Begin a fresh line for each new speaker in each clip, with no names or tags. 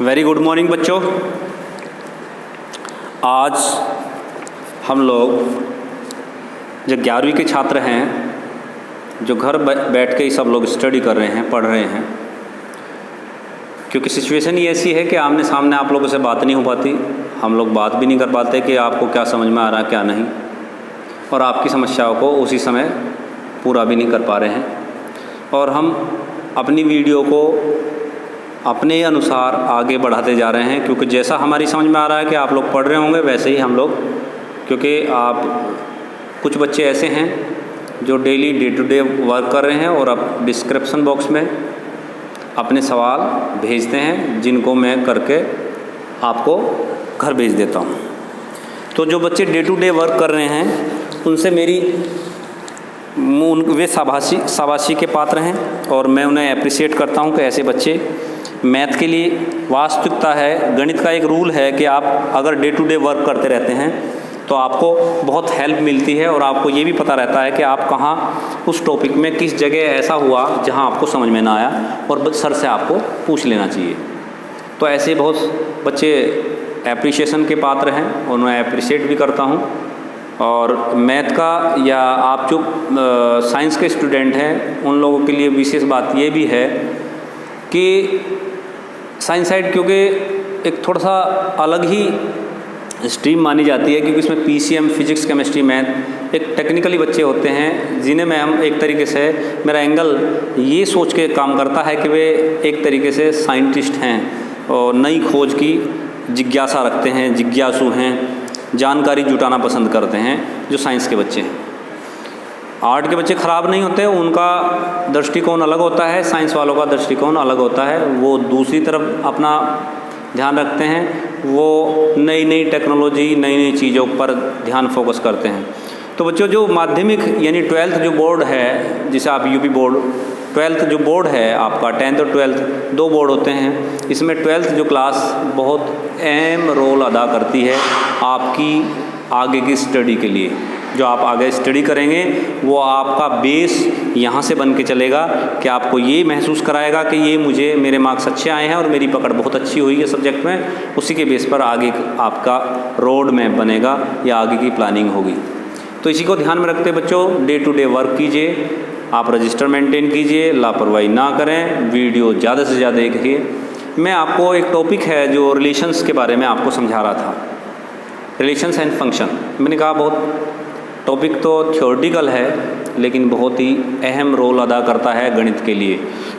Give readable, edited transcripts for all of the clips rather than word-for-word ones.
Very good morning बच्चों। आज हम लोग जो 11वीं के छात्र हैं, जो घर बैठ के ही सब लोग स्टडी कर रहे हैं, पढ़ रहे हैं, क्योंकि सिचुएशन ही ऐसी है कि आमने सामने आप लोगों से बात नहीं हो पाती, हम लोग बात भी नहीं कर पाते कि आपको क्या समझ में आ रहा है क्या नहीं, और आपकी समस्याओं को उसी समय पूरा भी नहीं कर पा रहे हैं। और हम अपनी वीडियो को अपने अनुसार आगे बढ़ाते जा रहे हैं, क्योंकि जैसा हमारी समझ में आ रहा है कि आप लोग पढ़ रहे होंगे वैसे ही हम लोग, क्योंकि आप कुछ बच्चे ऐसे हैं जो daily day to day work कर रहे हैं और अब डिस्क्रिप्शन बॉक्स में अपने सवाल भेजते हैं, जिनको मैं करके आपको घर भेज देता हूँ। तो जो बच्चे डे टू डे वर्क कर रहे हैं उनसे वे शाबाशी के पात्र हैं, और मैं उन्हें अप्रिशिएट करता हूँ कि ऐसे बच्चे मैथ के लिए वास्तविकता है, गणित का एक रूल है कि आप अगर डे टू डे वर्क करते रहते हैं तो आपको बहुत हेल्प मिलती है, और आपको ये भी पता रहता है कि आप कहाँ उस टॉपिक में किस जगह ऐसा हुआ जहाँ आपको समझ में ना आया और सर से आपको पूछ लेना चाहिए। तो ऐसे बहुत बच्चे एप्रिशिएशन के पात्र हैं और मैं अप्रिशिएट भी करता हूँ। और मैथ का या आप जो साइंस के स्टूडेंट हैं उन लोगों के लिए विशेष बात ये भी है कि साइंस साइड क्योंकि एक थोड़ा सा अलग ही स्ट्रीम मानी जाती है, क्योंकि इसमें पीसीएम, फिजिक्स, केमिस्ट्री, मैथ एक टेक्निकली बच्चे होते हैं, जिन्हें मैं हम एक तरीके से मेरा एंगल ये सोच के काम करता है कि वे एक तरीके से साइंटिस्ट हैं और नई खोज की जिज्ञासा रखते हैं, जिज्ञासु हैं, जानकारी जुटाना पसंद करते हैं, जो साइंस के बच्चे हैं। आर्ट के बच्चे ख़राब नहीं होते, उनका दृष्टिकोण अलग होता है, साइंस वालों का दृष्टिकोण अलग होता है, वो दूसरी तरफ अपना ध्यान रखते हैं, वो नई नई टेक्नोलॉजी, नई नई चीज़ों पर ध्यान फोकस करते हैं। तो बच्चों जो माध्यमिक यानी 12th जो बोर्ड है, जिसे आप यूपी बोर्ड, 12th जो बोर्ड है आपका, 10th और 12th दो बोर्ड होते हैं, इसमें 12th जो क्लास बहुत अहम रोल अदा करती है आपकी आगे की स्टडी के लिए। जो आप आगे स्टडी करेंगे वो आपका बेस यहाँ से बन के चलेगा कि आपको ये महसूस कराएगा कि ये मेरे मार्क्स अच्छे आए हैं और मेरी पकड़ बहुत अच्छी हुई है सब्जेक्ट में, उसी के बेस पर आगे आपका रोड मैप बनेगा या आगे की प्लानिंग होगी। तो इसी को ध्यान में रखते बच्चों डे टू डे वर्क कीजिए, आप रजिस्टर मेंटेन कीजिए, लापरवाही ना करें, वीडियो ज़्यादा से ज़्यादा देखिए। मैं आपको एक टॉपिक है जो रिलेशंस के बारे में आपको समझा रहा था, रिलेशंस एंड फंक्शन। मैंने कहा बहुत टॉपिक तो थ्योरेटिकल है लेकिन बहुत ही अहम रोल अदा करता है गणित के लिए,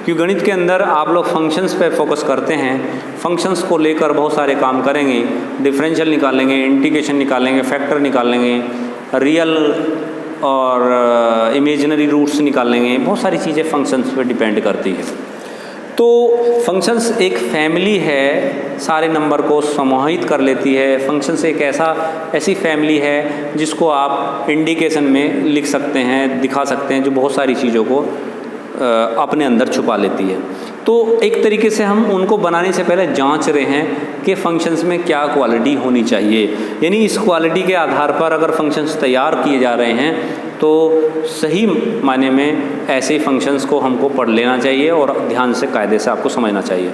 क्योंकि गणित के अंदर आप लोग फंक्शंस पे फोकस करते हैं, फंक्शंस को लेकर बहुत सारे काम करेंगे, डिफरेंशियल निकालेंगे, इंटीग्रेशन निकालेंगे, फैक्टर निकालेंगे, रियल और इमेजिनरी रूट्स निकालेंगे, बहुत सारी चीज़ें फंक्शंस पे डिपेंड करती है। तो फंक्शंस एक फैमिली है, सारे नंबर को समूहित कर लेती है। फंक्शंस एक ऐसी फैमिली है जिसको आप इंडिकेशन में लिख सकते हैं, दिखा सकते हैं, जो बहुत सारी चीज़ों को अपने अंदर छुपा लेती है। तो एक तरीके से हम उनको बनाने से पहले जांच रहे हैं कि फंक्शंस में क्या क्वालिटी होनी चाहिए, यानी इस क्वालिटी के आधार पर अगर फंक्शंस तैयार किए जा रहे हैं तो सही मायने में ऐसे फंक्शंस को हमको पढ़ लेना चाहिए और ध्यान से कायदे से आपको समझना चाहिए।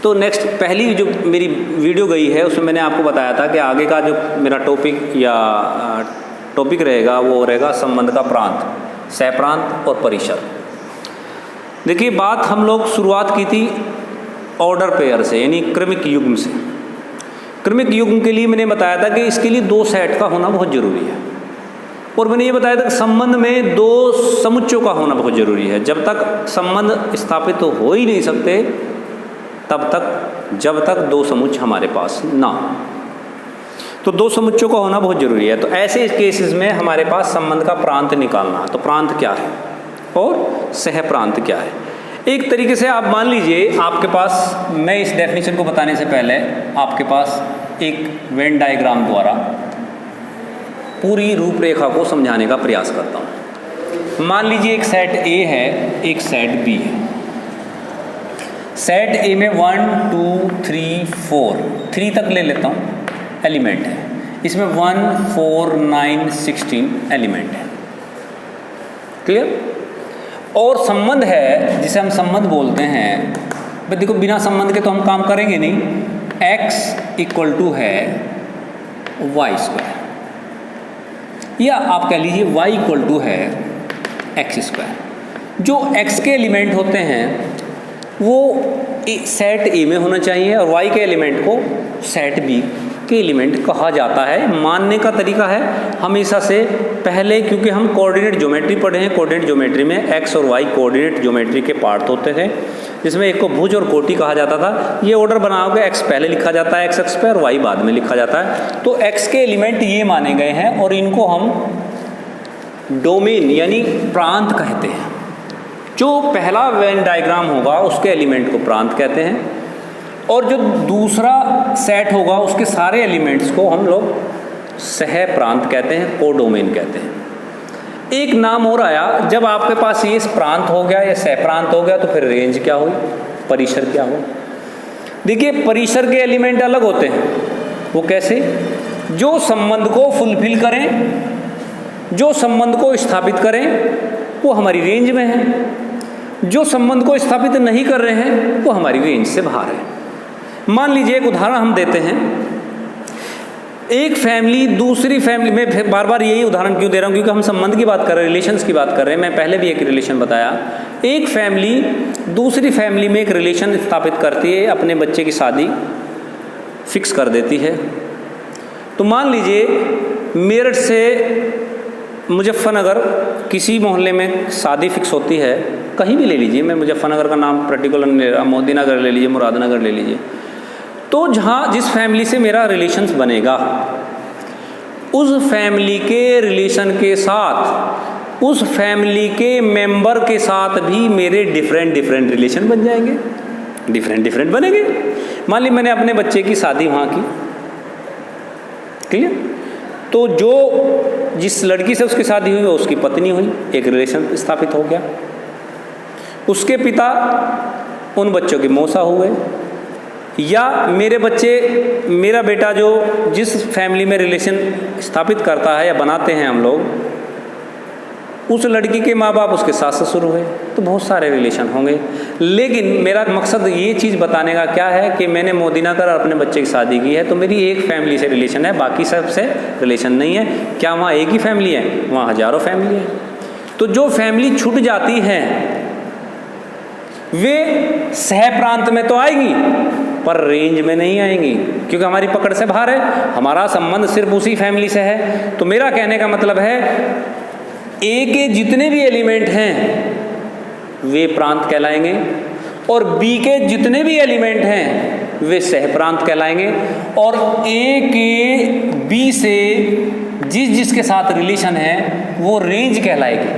तो नेक्स्ट पहली जो मेरी वीडियो गई है उसमें मैंने आपको बताया था कि आगे का जो मेरा टॉपिक रहेगा वो रहेगा संबंध का प्रांत, सहप्रांत और परिसर। देखिए बात हम लोग शुरुआत की थी ऑर्डर पेयर से, यानी क्रमिक युग्म से। क्रमिक युग्म के लिए मैंने बताया था कि इसके लिए 2 सेट का होना बहुत ज़रूरी है, और मैंने ये बताया था कि संबंध में 2 समुच्चयों का होना बहुत ज़रूरी है। जब तक संबंध स्थापित तो हो ही नहीं सकते जब तक 2 समुच्चय हमारे पास ना हो। तो 2 समुच्चयों का होना बहुत ज़रूरी है। तो ऐसे केसेस में हमारे पास संबंध का प्रांत निकालना, तो प्रांत क्या है और सह प्रांत क्या है। एक तरीके से आप मान लीजिए आपके पास, मैं इस डेफिनेशन को बताने से पहले आपके पास एक वेन डायग्राम द्वारा पूरी रूपरेखा को समझाने का प्रयास करता हूँ। मान लीजिए एक सेट A है, एक सेट B है। सेट A में 1 2 3 4 3 तक ले लेता हूँ एलिमेंट है, इसमें 1 4 9 16 एलिमेंट है। क्लियर? और संबंध है जिसे हम संबंध बोलते हैं भाई देखो बिना संबंध के तो हम काम करेंगे नहीं। x इक्वल टू है वाई स्क्वायर, या आप कह लीजिए y इक्वल टू है एक्स स्क्वायर। जो x के एलिमेंट होते हैं वो सेट ए में होना चाहिए और y के एलिमेंट को सेट बी के एलिमेंट कहा जाता है। मानने का तरीका है हमेशा से पहले, क्योंकि हम कोऑर्डिनेट ज्योमेट्री पढ़े हैं, कोऑर्डिनेट ज्योमेट्री में x और y कोऑर्डिनेट ज्योमेट्री के पार्ट होते थे, जिसमें एक को भुज और कोटि कहा जाता था। ये ऑर्डर बनाओगे x पहले लिखा जाता है, x पे, और y बाद में लिखा जाता है। तो x के एलिमेंट ये माने गए हैं और इनको हम डोमेन यानी प्रांत कहते हैं। जो पहला वेन डायग्राम होगा उसके एलिमेंट को प्रांत कहते हैं, और जो दूसरा सेट होगा उसके सारे एलिमेंट्स को हम लोग सह प्रांत कहते हैं, कोडोमेन कहते हैं। एक नाम और आया, जब आपके पास ये प्रांत हो गया या सह प्रांत हो गया तो फिर रेंज क्या हुई, परिसर क्या हुआ। देखिए परिसर के एलिमेंट अलग होते हैं। वो कैसे? जो संबंध को फुलफिल करें, जो संबंध को स्थापित करें वो हमारी रेंज में है। जो संबंध को स्थापित नहीं कर रहे हैं वो हमारी रेंज से बाहर है। मान लीजिए एक उदाहरण हम देते हैं। एक फैमिली दूसरी फैमिली में, बार बार यही उदाहरण क्यों दे रहा हूँ, क्योंकि हम संबंध की बात कर रहे हैं, रिलेशंस की बात कर रहे हैं। मैं पहले भी एक रिलेशन बताया। एक फैमिली दूसरी फैमिली में एक रिलेशन स्थापित करती है, अपने बच्चे की शादी फिक्स कर देती है। तो मान लीजिए मेरठ से मुजफ्फरनगर किसी मोहल्ले में शादी फिक्स होती है, कहीं भी ले लीजिए, मैं मुजफ्फरनगर का नाम पर्टिकुलर नहीं ले रहा, मोदी नगर ले लीजिए, मुरादनगर ले लीजिए। तो जहाँ जिस फैमिली से मेरा रिलेशंस बनेगा उस फैमिली के रिलेशन के साथ उस फैमिली के मेंबर के साथ भी मेरे डिफरेंट रिलेशन बन जाएंगे, डिफरेंट बनेंगे। मान ली मैंने अपने बच्चे की शादी वहाँ की, क्लियर? तो जो जिस लड़की से उसकी शादी हुई वो उसकी पत्नी हुई, एक रिलेशन स्थापित हो गया। उसके पिता उन बच्चों के मौसा हुए, या मेरा बेटा जो जिस फैमिली में रिलेशन स्थापित करता है या बनाते हैं हम लोग, उस लड़की के माँ बाप उसके सास ससुर हुए। तो बहुत सारे रिलेशन होंगे। लेकिन मेरा मकसद ये चीज़ बताने का क्या है कि मैंने मोदीनगर और अपने बच्चे की शादी की है तो मेरी एक फैमिली से रिलेशन है, बाकी सबसे रिलेशन नहीं है। क्या वहाँ एक ही फैमिली है? वहाँ हजारों फैमिली है। तो जो फैमिली छूट जाती है वे सह प्रांत में तो आएगी पर रेंज में नहीं आएंगी, क्योंकि हमारी पकड़ से बाहर है। हमारा संबंध सिर्फ उसी फैमिली से है। तो मेरा कहने का मतलब है ए के जितने भी एलिमेंट हैं वे प्रांत कहलाएंगे, और बी के जितने भी एलिमेंट हैं वे सह प्रांत कहलाएंगे, और ए के बी से जिसके साथ रिलेशन है वो रेंज कहलाएगी।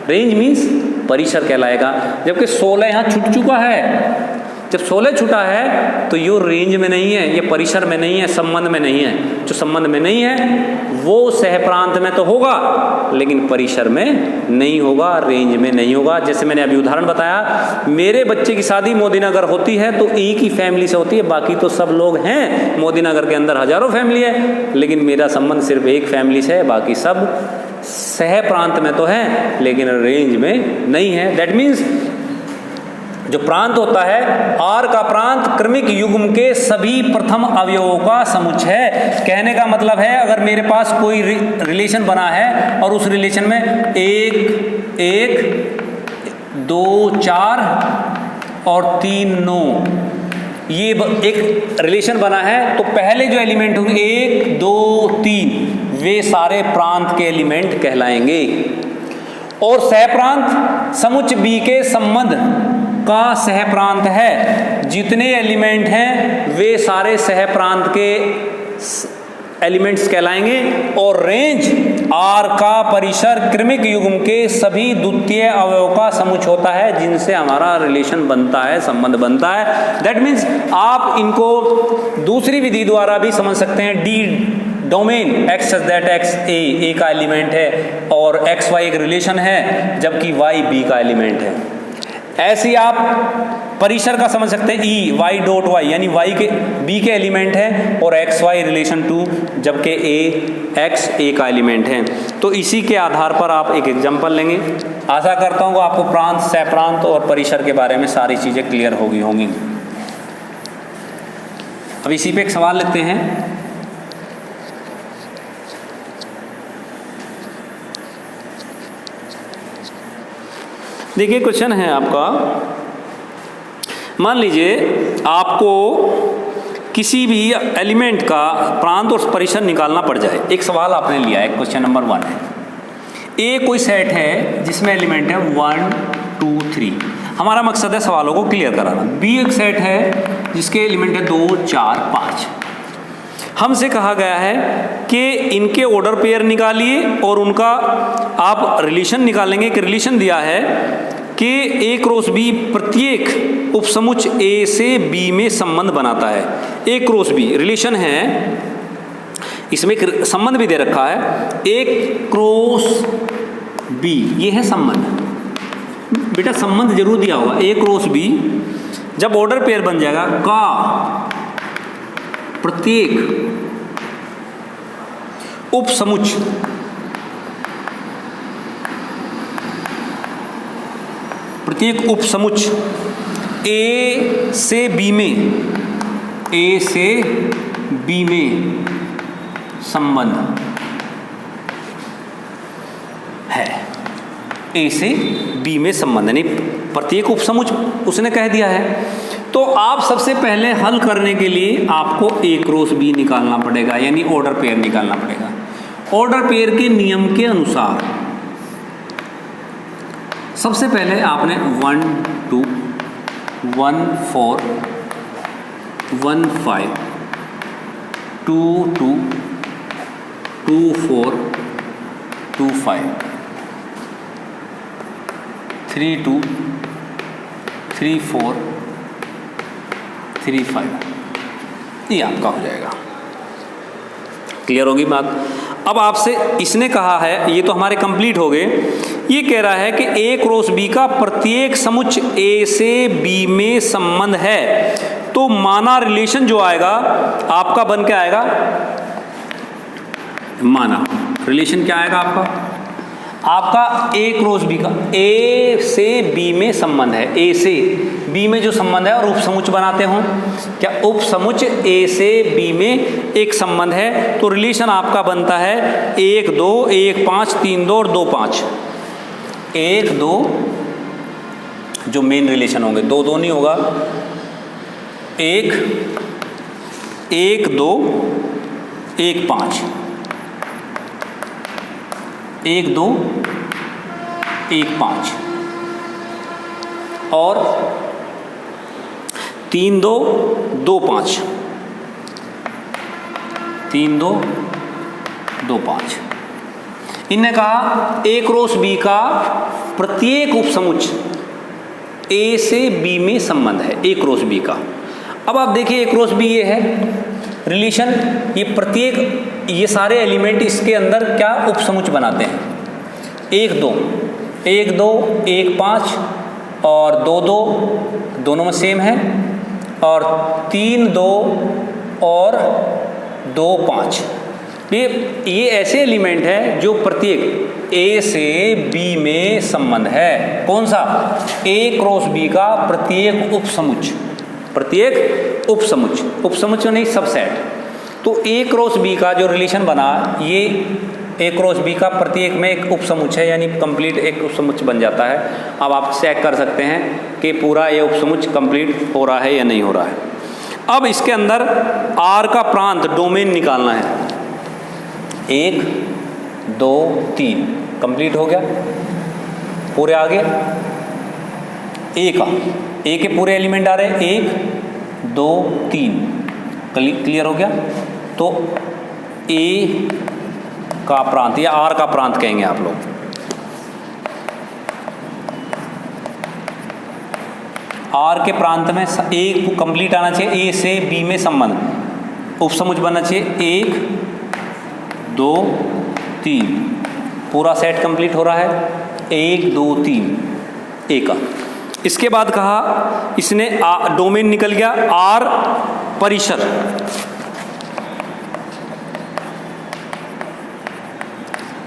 रेंज मीन्स परिसर कहलाएगा। जबकि 16 यहाँ छूट चुका है। जब 16 छूटा है तो ये रेंज में नहीं है, ये परिसर में नहीं है, संबंध में नहीं है। जो संबंध में नहीं है वो सह प्रांत में तो होगा लेकिन परिसर में नहीं होगा, रेंज में नहीं होगा। जैसे मैंने अभी उदाहरण बताया, मेरे बच्चे की शादी मोदीनगर होती है तो एक ही फैमिली से होती है, बाकी तो सब लोग हैं। मोदीनगर के अंदर हजारों फैमिली है लेकिन मेरा संबंध सिर्फ एक फैमिली से है, बाकी सब सह प्रांत में तो है लेकिन रेंज में नहीं है। दैट मीन्स जो प्रांत होता है, आर का प्रांत क्रमिक युग्म के सभी प्रथम अवयवों का समुच्चय है। कहने का मतलब है अगर मेरे पास कोई रिलेशन बना है और उस रिलेशन में 1 2 4 और 3 9 ये एक रिलेशन बना है, तो पहले जो एलिमेंट होंगे 1 2 3 वे सारे प्रांत के एलिमेंट कहलाएंगे। और सहप्रांत समुच्चय बी के संबंध का सहप्रांत है। जितने एलिमेंट हैं वे सारे सहप्रांत के एलिमेंट्स कहलाएंगे। और रेंज आर का परिसर क्रमिक युग्म के सभी द्वितीय अवयव का समुच्चय होता है जिनसे हमारा रिलेशन बनता है, संबंध बनता है। दैट मीन्स आप इनको दूसरी विधि द्वारा भी समझ सकते हैं। D domain X such that X A का एलिमेंट है और एक्स वाई एक रिलेशन है, जबकि वाई बी का एलिमेंट है। ऐसे ही आप परिसर का समझ सकते हैं। ई वाई डॉट वाई यानी वाई के बी के एलिमेंट है और एक्स वाई रिलेशन टू, जबकि ए एक्स ए का एलिमेंट है। तो इसी के आधार पर आप एक एग्जांपल लेंगे। आशा करता हूँ आपको प्रांत, सहप्रांत और परिसर के बारे में सारी चीज़ें क्लियर होंगी। अब इसी पे एक सवाल लिखते हैं। देखिए क्वेश्चन है आपका, मान लीजिए आपको किसी भी एलिमेंट का प्रांत और परिसर निकालना पड़ जाए। एक सवाल आपने लिया है, क्वेश्चन नंबर 1 है। ए कोई सेट है जिसमें एलिमेंट है 1 2 3। हमारा मकसद है सवालों को क्लियर कराना। बी एक सेट है जिसके एलिमेंट है 2 4 5। हमसे कहा गया है कि इनके ऑर्डर पेयर निकालिए और उनका आप रिलेशन निकालेंगे। कि रिलेशन दिया है कि ए क्रॉस बी प्रत्येक उपसमुच ए से बी में संबंध बनाता है। ए क्रॉस बी रिलेशन है, इसमें एक संबंध भी दे रखा है, ए क्रॉस बी, ये है संबंध। बेटा संबंध जरूर दिया होगा, ए क्रॉस बी जब ऑर्डर पेयर बन जाएगा का प्रत्येक उपसमुच ए से बी में संबंध है। ए से बी में संबंध यानी प्रत्येक उपसमुच उसने कह दिया है। तो आप सबसे पहले हल करने के लिए आपको ए क्रॉस बी निकालना पड़ेगा, यानी ऑर्डर पेयर निकालना पड़ेगा। ऑर्डर पेयर के नियम के अनुसार सबसे पहले आपने 1 2 1 4 1 5 2 2 2 4 2 5 3 2 3 4 3 5, ये आपका हो जाएगा। क्लियर होगी बात। अब आपसे इसने कहा है, ये तो हमारे कंप्लीट हो गए। ये कह रहा है कि ए क्रॉस बी का प्रत्येक समुच्च ए से बी में संबंध है। तो माना रिलेशन जो आएगा आपका बन के आएगा, माना रिलेशन क्या आएगा आपका ए क्रॉस बी का, ए से बी में संबंध है। ए से बी में जो संबंध है और उपसमुच बनाते हो, क्या उपसमुच ए से बी में एक संबंध है। तो रिलेशन आपका बनता है 1 2 1 5 3 2 और 2 5। 1 2 जो मेन रिलेशन होंगे, 2 2 नहीं होगा, 1 1 2 1 5 1 2 1 5 और 3 2 2 5 3 2 2 5। इनने कहा ए क्रॉस बी का प्रत्येक उपसमुच ए से बी में संबंध है, ए क्रॉस बी का। अब आप देखिए ए क्रॉस बी ये है रिलेशन, ये प्रत्येक ये सारे एलिमेंट इसके अंदर क्या उपसमुच बनाते हैं। 1 2 1 2 1 5 और 2 2 दोनों में सेम है, और 3 2 और 2 5। ये ऐसे एलिमेंट है जो प्रत्येक ए से बी में संबंध है। कौन सा? ए क्रॉस बी का प्रत्येक उपसमुच, प्रत्येक उपसमुच, उपसमुच नहीं सबसेट। तो ए क्रॉस बी का जो रिलेशन बना, ये ए क्रॉस बी का प्रत्येक में एक उपसमुच है, यानी कंप्लीट एक उपसमुच बन जाता है। अब आप चेक कर सकते हैं कि पूरा ये उपसमुच कंप्लीट हो रहा है या नहीं हो रहा है। अब इसके अंदर आर का प्रांत डोमेन निकालना है। 1 2 3 कंप्लीट हो गया, पूरे आ गए। ए का, ए के पूरे एलिमेंट आ रहे हैं, 1 2 3 क्लियर हो गया। तो ए का प्रांत या आर का प्रांत कहेंगे आप लोग। आर के प्रांत में एक कंप्लीट आना चाहिए, ए से बी में संबंध, उपसमुच बनना चाहिए 1 2 3, पूरा सेट कंप्लीट हो रहा है 1 2 3 ए का। इसके बाद कहा इसने डोमेन निकल गया, आर परिसर,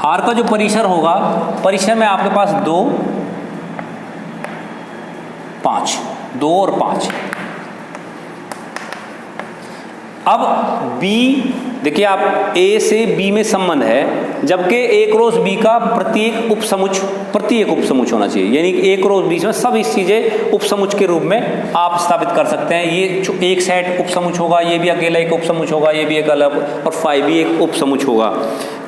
आर का जो परिसर होगा, परिसर में आपके पास 2 5 2 और 5। अब बी देखिए आप ए से बी में संबंध है, जबकि ए क्रॉस बी का प्रत्येक उपसमुच होना चाहिए, यानी कि ए क्रॉस बी में सब इस चीज़ें उपसमुच के रूप में आप स्थापित कर सकते हैं। ये एक सेट उपसमुच होगा, ये भी अकेला एक उपसमुच होगा, ये भी एक अलग, और फाइव भी एक उपसमुच होगा।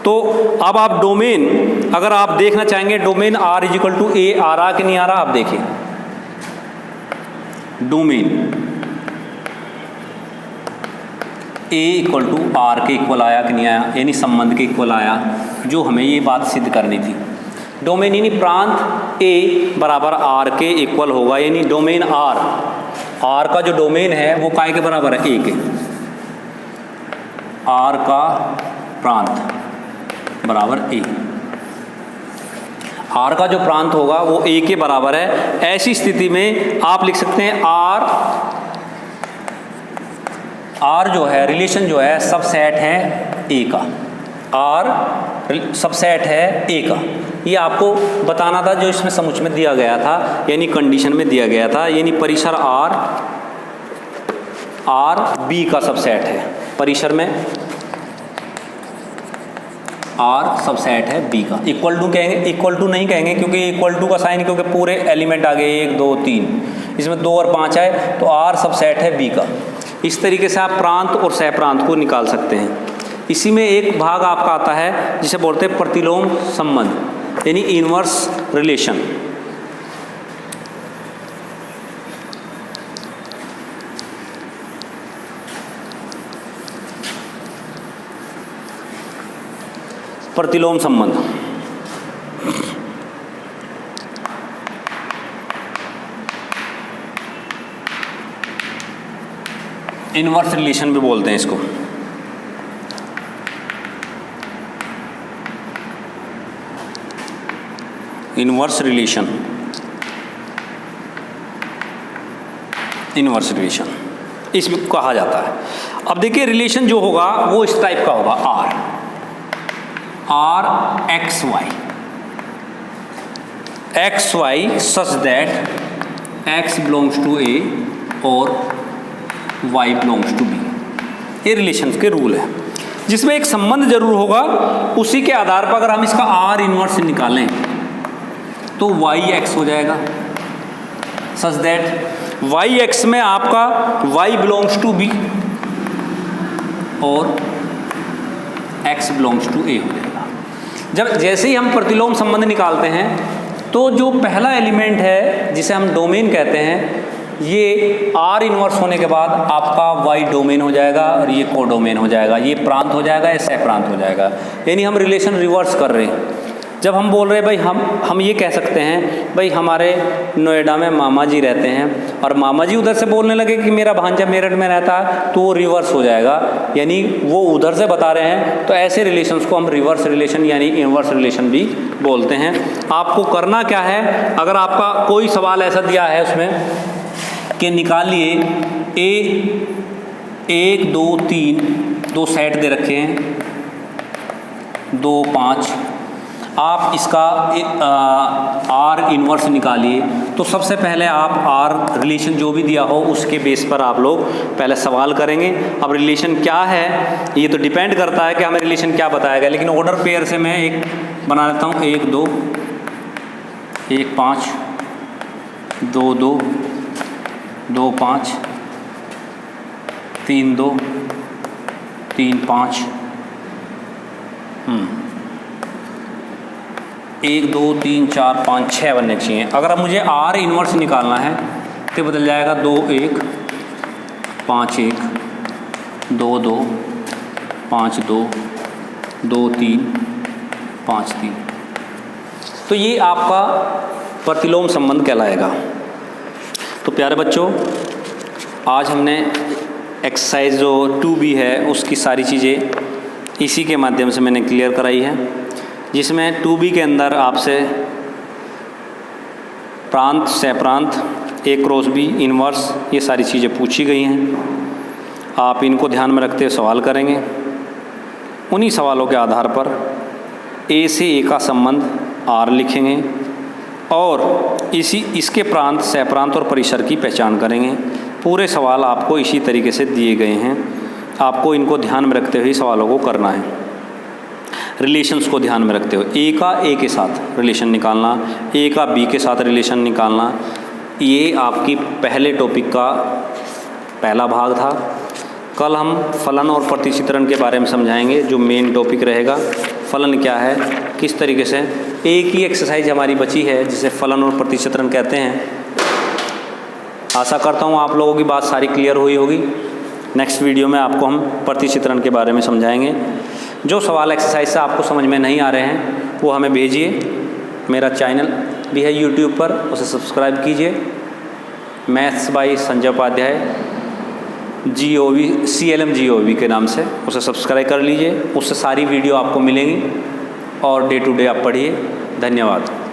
तो अब आप डोमेन अगर आप देखना चाहेंगे, domain R equal to A आ रहा कि नहीं आ रहा, आप देखिए domain A equal to R के इक्वल आया कि नहीं आया, यानी संबंध के इक्वल आया, जो हमें ये बात सिद्ध करनी थी। डोमेन यानी प्रांत ए बराबर आर के इक्वल होगा, यानी डोमेन आर का जो डोमेन है वो काय के बराबर है, ए के। आर का प्रांत बराबर ए, आर का जो प्रांत होगा वो ए के बराबर है। ऐसी स्थिति में आप लिख सकते हैं आर जो है रिलेशन जो है सबसेट है ए का, आर सबसेट है ए का। ये आपको बताना था जो इसमें समुच्चय में दिया गया था, यानी कंडीशन में दिया गया था, यानी परिसर आर बी का सबसेट है, परिसर में आर सबसेट है बी का। इक्वल टू कहेंगे, इक्वल टू नहीं कहेंगे क्योंकि इक्वल टू का साइन, क्योंकि पूरे एलिमेंट आ गए 1 2 3, इसमें 2 और 5 है, तो आर सबसेट है बी का। इस तरीके से आप प्रांत और सह प्रांत को निकाल सकते हैं। इसी में एक भाग आपका आता है जिसे बोलते हैं प्रतिलोम संबंध, यानी इनवर्स रिलेशन। प्रतिलोम संबंध इनवर्स रिलेशन भी बोलते हैं इसको। इनवर्स रिलेशन, इनवर्स रिलेशन इसमें कहा जाता है। अब देखिए रिलेशन जो होगा वो इस टाइप का होगा, R X Y such that X belongs to A और y बिलोंग्स टू बी। ये रिलेशंस के रूल है, जिसमें एक संबंध जरूर होगा। उसी के आधार पर अगर हम इसका r इनवर्स निकालें तो yx हो जाएगा, सच दैट yx में आपका y बिलोंग्स टू b और x बिलोंग्स टू a हो जाएगा। जब जैसे ही हम प्रतिलोम संबंध निकालते हैं तो जो पहला एलिमेंट है जिसे हम डोमेन कहते हैं, ये आर इनवर्स होने के बाद आपका वाई डोमेन हो जाएगा और ये को डोमेन हो जाएगा, ये प्रांत हो जाएगा, ये सह प्रांत हो जाएगा। यानी हम रिलेशन रिवर्स कर रहे हैं। जब हम बोल रहे हैं भाई हम ये कह सकते हैं भाई हमारे नोएडा में मामा जी रहते हैं, और मामा जी उधर से बोलने लगे कि मेरा भांजा मेरठ में रहता है, तो वो रिवर्स हो जाएगा, यानी वो उधर से बता रहे हैं। तो ऐसे रिलेशंस को हम रिवर्स रिलेशन यानी इनवर्स रिलेशन भी बोलते हैं। आपको करना क्या है, अगर आपका कोई सवाल ऐसा दिया है उसमें कि निकालिए ए 1 2 3 2 सेट दे रखे हैं 2 5, आप इसका आर इनवर्स निकालिए, तो सबसे पहले आप आर रिलेशन जो भी दिया हो उसके बेस पर आप लोग पहले सवाल करेंगे। अब रिलेशन क्या है ये तो डिपेंड करता है कि हमें रिलेशन क्या बताया गया, लेकिन ऑर्डर पेयर से मैं एक बना लेता हूँ, 1 2 1 5 2 2 2 5 3 2 3 5 1 2 3 4 5 6 बनने चाहिए। अगर अब मुझे आर इनवर्स निकालना है तो बदल जाएगा 2 1 5 1 2 2 5 2 2 3 5 3। तो ये आपका प्रतिलोम संबंध कहलाएगा। तो प्यारे बच्चों, आज हमने एक्सरसाइज जो 2B है उसकी सारी चीज़ें इसी के माध्यम से मैंने क्लियर कराई है, जिसमें 2B के अंदर आपसे प्रांत सह प्रांत A क्रॉस B इनवर्स ये सारी चीज़ें पूछी गई हैं। आप इनको ध्यान में रखते हुए सवाल करेंगे। उन्हीं सवालों के आधार पर A से A का संबंध R लिखेंगे और इसके प्रांत सह प्रांत और परिसर की पहचान करेंगे। पूरे सवाल आपको इसी तरीके से दिए गए हैं। आपको इनको ध्यान में रखते हुए सवालों को करना है। रिलेशंस को ध्यान में रखते हुए ए का ए के साथ रिलेशन निकालना, ए का बी के साथ रिलेशन निकालना, ये आपकी पहले टॉपिक का पहला भाग था। कल हम फलन और प्रतिचित्रण के बारे में समझाएंगे, जो मेन टॉपिक रहेगा। फलन क्या है, किस तरीके से। एक ही एक्सरसाइज हमारी बची है जिसे फलन और प्रतिचित्रण कहते हैं। आशा करता हूँ आप लोगों की बात सारी क्लियर हुई होगी। नेक्स्ट वीडियो में आपको हम प्रतिचित्रण के बारे में समझाएंगे। जो सवाल एक्सरसाइज से आपको समझ में नहीं आ रहे हैं वो हमें भेजिए। मेरा चैनल भी है यूट्यूब पर, उसे सब्सक्राइब कीजिए। Maths by Sanjay Upadhyay CLM GOV के नाम से उसे सब्सक्राइब कर लीजिए। उससे सारी वीडियो आपको मिलेंगी और डे टू डे आप पढ़िए। धन्यवाद।